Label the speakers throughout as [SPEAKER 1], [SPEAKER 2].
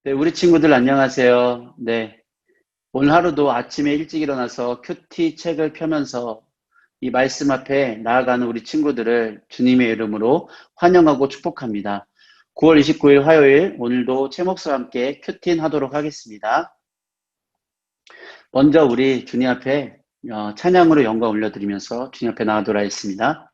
[SPEAKER 1] 네, 우리 친구들 안녕하세요. 네, 오늘 하루도 아침에 일찍 일어나서 큐티 책을 펴면서 이 말씀 앞에 나아가는 우리 친구들을 주님의 이름으로 환영하고 축복합니다. 9월 29일 화요일, 오늘도 최목사와 함께 큐티인 하도록 하겠습니다. 먼저 우리 주님 앞에 찬양으로 영광 올려드리면서 주님 앞에 나아가도록 하겠습니다.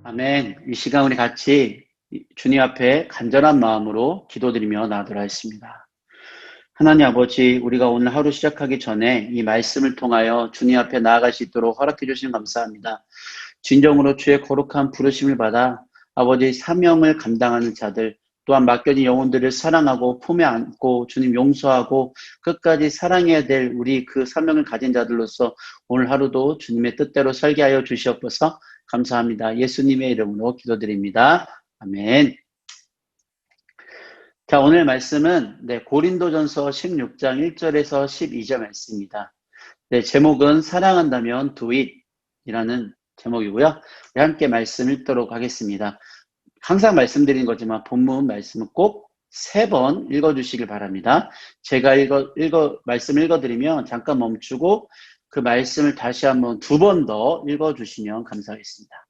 [SPEAKER 1] 아멘. 이 시간 우리 같이 주님 앞에 간절한 마음으로 기도드리며 나아가도록 하겠습니다. 하나님 아버지, 우리가 오늘 하루 시작하기 전에 이 말씀을 통하여 주님 앞에 나아갈 수 있도록 허락해 주시면 감사합니다. 진정으로 주의 거룩한 부르심을 받아 아버지 사명을 감당하는 자들, 또한 맡겨진 영혼들을 사랑하고 품에 안고 주님 용서하고 끝까지 사랑해야 될 우리 그 사명을 가진 자들로서 오늘 하루도 주님의 뜻대로 살게 하여 주시옵소서. 감사합니다. 예수님의 이름으로 기도드립니다. 아멘. 자, 오늘 말씀은 고린도전서 16장 1절에서 12절 말씀입니다. 제목은 사랑한다면 do it 이라는 제목이고요. 함께 말씀 읽도록 하겠습니다. 항상 말씀드린 거지만 본문 말씀은 꼭 3번 읽어주시길 바랍니다. 제가 말씀 읽어드리면 잠깐 멈추고 그 말씀을 다시 한번 2번 더 읽어주시면 감사하겠습니다.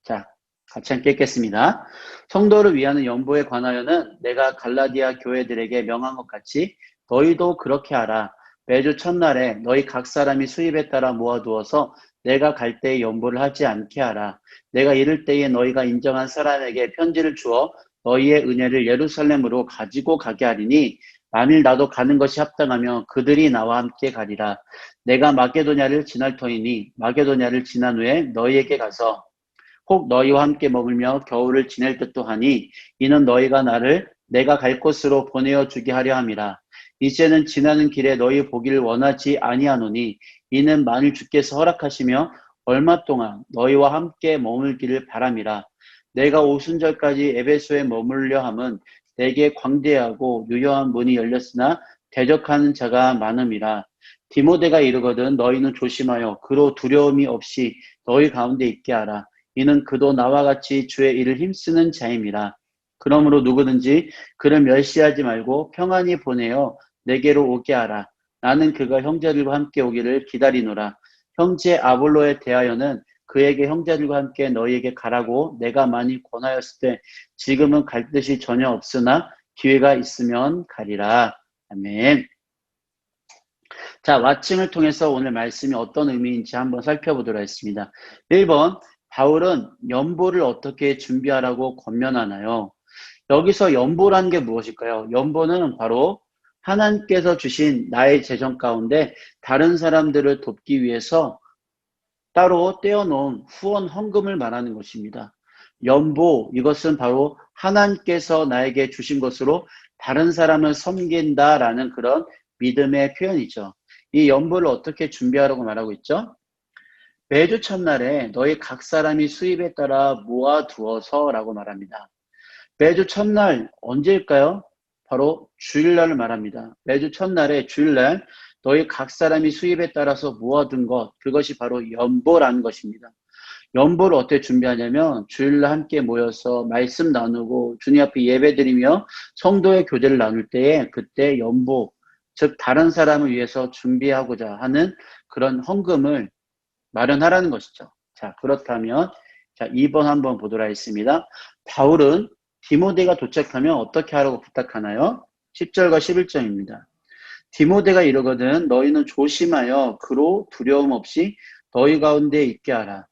[SPEAKER 1] 자, 같이 함께 읽겠습니다. 성도를 위하는 연보에 관하여는 내가 갈라디아 교회들에게 명한 것 같이 너희도 그렇게 하라. 매주 첫날에 너희 각 사람이 수입에 따라 모아두어서 내가 갈 때에 연보를 하지 않게 하라. 내가 이를 때에 너희가 인정한 사람에게 편지를 주어 너희의 은혜를 예루살렘으로 가지고 가게 하리니 만일 나도 가는 것이 합당하면 그들이 나와 함께 가리라. 내가 마게도냐를 지날 터이니 마게도냐를 지난 후에 너희에게 가서 혹 너희와 함께 머물며 겨울을 지낼 듯도 하니 이는 너희가 나를 내가 갈 곳으로 보내어 주게 하려 함이라. 이제는 지나는 길에 너희 보기를 원하지 아니하노니 이는 만일 주께서 허락하시며 얼마 동안 너희와 함께 머물기를 바람이라. 내가 오순절까지 에베소에 머물려 함은 내게 광대하고 유효한 문이 열렸으나 대적하는 자가 많음이라. 디모데가 이르거든 너희는 조심하여 그로 두려움이 없이 너희 가운데 있게 하라. 이는 그도 나와 같이 주의 일을 힘쓰는 자임이라. 그러므로 누구든지 그를 멸시하지 말고 평안히 보내어 내게로 오게 하라. 나는 그가 형제들과 함께 오기를 기다리노라. 형제 아볼로에 대하여는 그에게 형제들과 함께 너희에게 가라고 내가 많이 권하였을 때 지금은 갈 뜻이 전혀 없으나 기회가 있으면 가리라. 아멘. 자, 왓칭을 통해서 오늘 말씀이 어떤 의미인지 한번 살펴보도록 하겠습니다. 1번, 바울은 연보를 어떻게 준비하라고 권면하나요? 여기서 연보라는 게 무엇일까요? 연보는 바로 하나님께서 주신 나의 재정 가운데 다른 사람들을 돕기 위해서 따로 떼어놓은 후원 헌금을 말하는 것입니다. 연보, 이것은 바로 하나님께서 나에게 주신 것으로 다른 사람을 섬긴다라는 그런 믿음의 표현이죠. 이 연보를 어떻게 준비하라고 말하고 있죠? 매주 첫날에 너희 각 사람이 수입에 따라 모아두어서라고 말합니다. 매주 첫날 언제일까요? 바로 주일날을 말합니다. 매주 첫날에 주일날 너희 각 사람이 수입에 따라서 모아둔 것, 그것이 바로 연보라는 것입니다. 연보를 어떻게 준비하냐면 주일날 함께 모여서 말씀 나누고 주님 앞에 예배드리며 성도의 교제를 나눌 때에 그때 연보, 즉 다른 사람을 위해서 준비하고자 하는 그런 헌금을 마련하라는 것이죠. 자, 그렇다면 자, 2번 한번 보도록 하겠습니다. 바울은 디모데가 도착하면 어떻게 하라고 부탁하나요? 10절과 11절입니다. 디모데가 이러거든 너희는 조심하여 그로 두려움 없이 너희 가운데 있게 하라.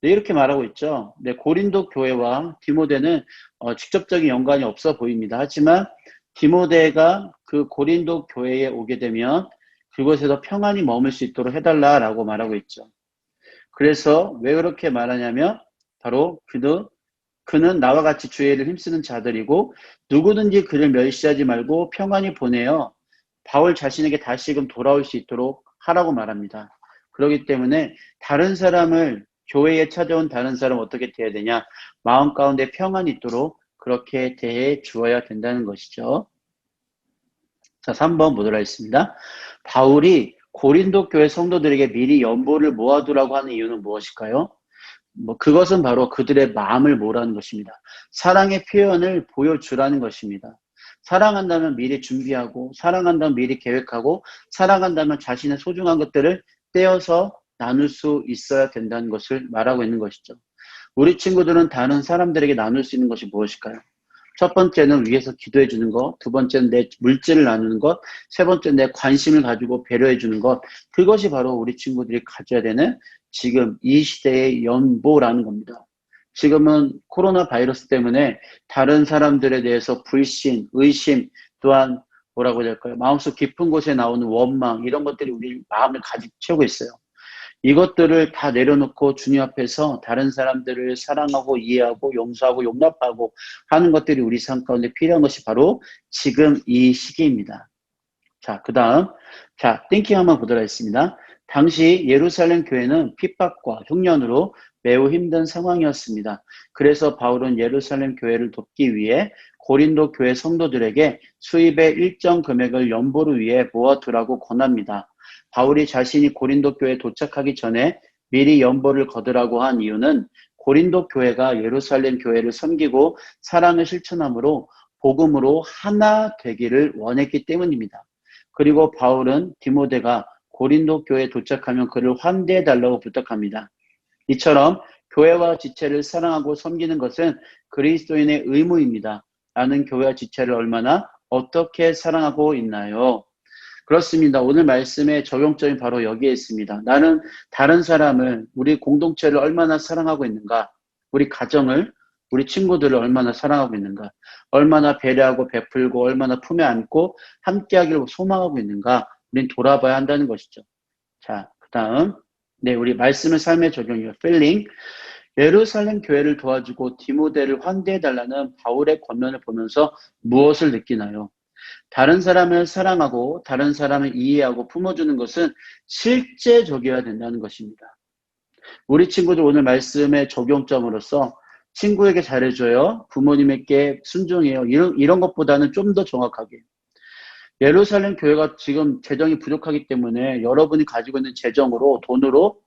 [SPEAKER 1] 네, 이렇게 말하고 있죠. 네, 고린도 교회와 디모데는 직접적인 연관이 없어 보입니다. 하지만 디모데가 그 고린도 교회에 오게 되면 그곳에서 평안히 머물 수 있도록 해달라라고 말하고 있죠. 그래서 왜 그렇게 말하냐면 바로 그는 나와 같이 주의를 힘쓰는 자들이고 누구든지 그를 멸시하지 말고 평안히 보내어 바울 자신에게 다시금 돌아올 수 있도록 하라고 말합니다. 그렇기 때문에 다른 사람을 교회에 찾아온 다른 사람 어떻게 대해야 되냐? 마음 가운데 평안이 있도록 그렇게 대해 주어야 된다는 것이죠. 자, 3번 보도록 하겠습니다. 바울이 고린도 교회 성도들에게 미리 연보를 모아두라고 하는 이유는 무엇일까요? 그것은 바로 그들의 마음을 모으라는 것입니다. 사랑의 표현을 보여주라는 것입니다. 사랑한다면 미리 준비하고, 사랑한다면 미리 계획하고, 사랑한다면 자신의 소중한 것들을 떼어서 나눌 수 있어야 된다는 것을 말하고 있는 것이죠. 우리 친구들은 다른 사람들에게 나눌 수 있는 것이 무엇일까요? 첫 번째는 위에서 기도해 주는 것, 두 번째는 내 물질을 나누는 것, 세 번째는 내 관심을 가지고 배려해 주는 것. 그것이 바로 우리 친구들이 가져야 되는 지금 이 시대의 연보라는 겁니다. 지금은 코로나 바이러스 때문에 다른 사람들에 대해서 불신, 의심, 또한 뭐라고 해야 될까요? 마음속 깊은 곳에 나오는 원망, 이런 것들이 우리 마음을 가득 채우고 있어요. 이것들을 다 내려놓고 주님 앞에서 다른 사람들을 사랑하고 이해하고 용서하고 용납하고 하는 것들이 우리 삶 가운데 필요한 것이 바로 지금 이 시기입니다. 자, 그 다음, 자, 띵킹 한번 보도록 하겠습니다. 당시 예루살렘 교회는 핍박과 흉년으로 매우 힘든 상황이었습니다. 그래서 바울은 예루살렘 교회를 돕기 위해 고린도 교회 성도들에게 수입의 일정 금액을 연보를 위해 모아두라고 권합니다. 바울이 자신이 고린도 교회에 도착하기 전에 미리 연보를 거두라고 한 이유는 고린도 교회가 예루살렘 교회를 섬기고 사랑을 실천함으로 복음으로 하나 되기를 원했기 때문입니다. 그리고 바울은 디모데가 고린도 교회에 도착하면 그를 환대해 달라고 부탁합니다. 이처럼 교회와 지체를 사랑하고 섬기는 것은 그리스도인의 의무입니다. 나는 교회와 지체를 얼마나 어떻게 사랑하고 있나요? 그렇습니다. 오늘 말씀의 적용점이 바로 여기에 있습니다. 나는 다른 사람을, 우리 공동체를 얼마나 사랑하고 있는가? 우리 가정을, 우리 친구들을 얼마나 사랑하고 있는가? 얼마나 배려하고 베풀고 얼마나 품에 안고 함께하기를 소망하고 있는가? 우린 돌아봐야 한다는 것이죠. 자, 그 다음 네, 우리 말씀의 삶의 적용이요. 필링. 예루살렘 교회를 도와주고 디모데를 환대해달라는 바울의 권면을 보면서 무엇을 느끼나요? 다른 사람을 사랑하고 다른 사람을 이해하고 품어주는 것은 실제적이어야 된다는 것입니다. 우리 친구들 오늘 말씀의 적용점으로서 친구에게 잘해줘요. 부모님에게 순종해요. 이런 것보다는 좀 더 정확하게. 예루살렘 교회가 지금 재정이 부족하기 때문에 여러분이 가지고 있는 재정으로, 돈으로,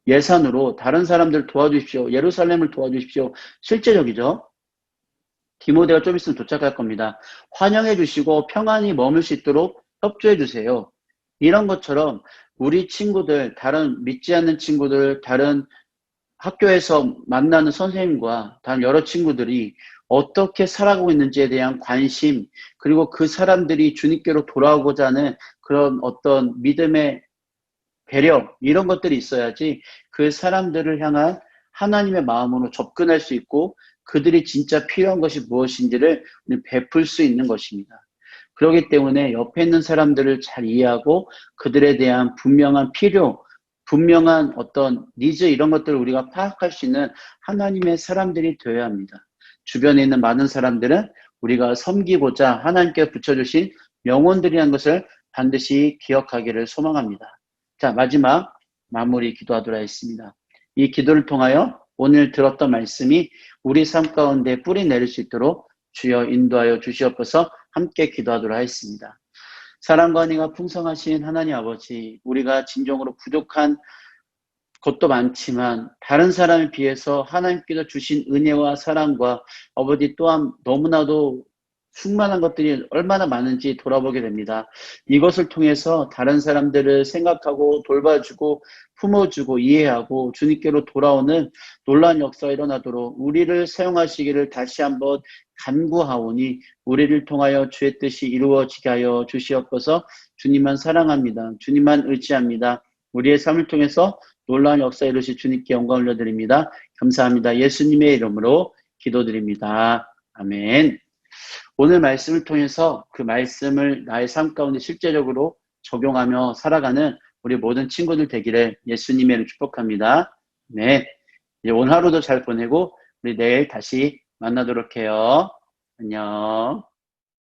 [SPEAKER 1] 예산으로 다른 사람들 도와주십시오. 예루살렘을 도와주십시오. 실제적이죠. 디모데가 좀 있으면 도착할 겁니다. 환영해 주시고 평안히 머물 수 있도록 협조해 주세요. 이런 것처럼 우리 친구들, 다른 믿지 않는 친구들, 다른 학교에서 만나는 선생님과 다른 여러 친구들이 어떻게 살아가고 있는지에 대한 관심, 그리고 그 사람들이 주님께로 돌아오고자 하는 그런 어떤 믿음의 배려, 이런 것들이 있어야지 그 사람들을 향한 하나님의 마음으로 접근할 수 있고 그들이 진짜 필요한 것이 무엇인지를 베풀 수 있는 것입니다. 그렇기 때문에 옆에 있는 사람들을 잘 이해하고 그들에 대한 분명한 필요, 분명한 어떤 니즈, 이런 것들을 우리가 파악할 수 있는 하나님의 사람들이 되어야 합니다. 주변에 있는 많은 사람들은 우리가 섬기고자 하나님께 붙여주신 영혼들이라는 것을 반드시 기억하기를 소망합니다. 자, 마지막 마무리 기도하도록 하겠습니다. 이 기도를 통하여 오늘 들었던 말씀이 우리 삶 가운데 뿌리 내릴 수 있도록 주여 인도하여 주시옵소서. 함께 기도하도록 하겠습니다. 사랑과 은혜가 풍성하신 하나님 아버지, 우리가 진정으로 부족한 것도 많지만 다른 사람에 비해서 하나님께서 주신 은혜와 사랑과 아버지 또한 너무나도 충만한 것들이 얼마나 많은지 돌아보게 됩니다. 이것을 통해서 다른 사람들을 생각하고 돌봐주고 품어주고 이해하고 주님께로 돌아오는 놀라운 역사가 일어나도록 우리를 사용하시기를 다시 한번 간구하오니 우리를 통하여 주의 뜻이 이루어지게 하여 주시옵소서. 주님만 사랑합니다. 주님만 의지합니다. 우리의 삶을 통해서 놀라운 역사 이루실 주님께 영광을 올려드립니다. 감사합니다. 예수님의 이름으로 기도드립니다. 아멘. 오늘 말씀을 통해서 그 말씀을 나의 삶 가운데 실제적으로 적용하며 살아가는 우리 모든 친구들 되기를 예수님의 이름으로 축복합니다. 네. 이제 오늘 하루도 잘 보내고 우리 내일 다시 만나도록 해요. 안녕.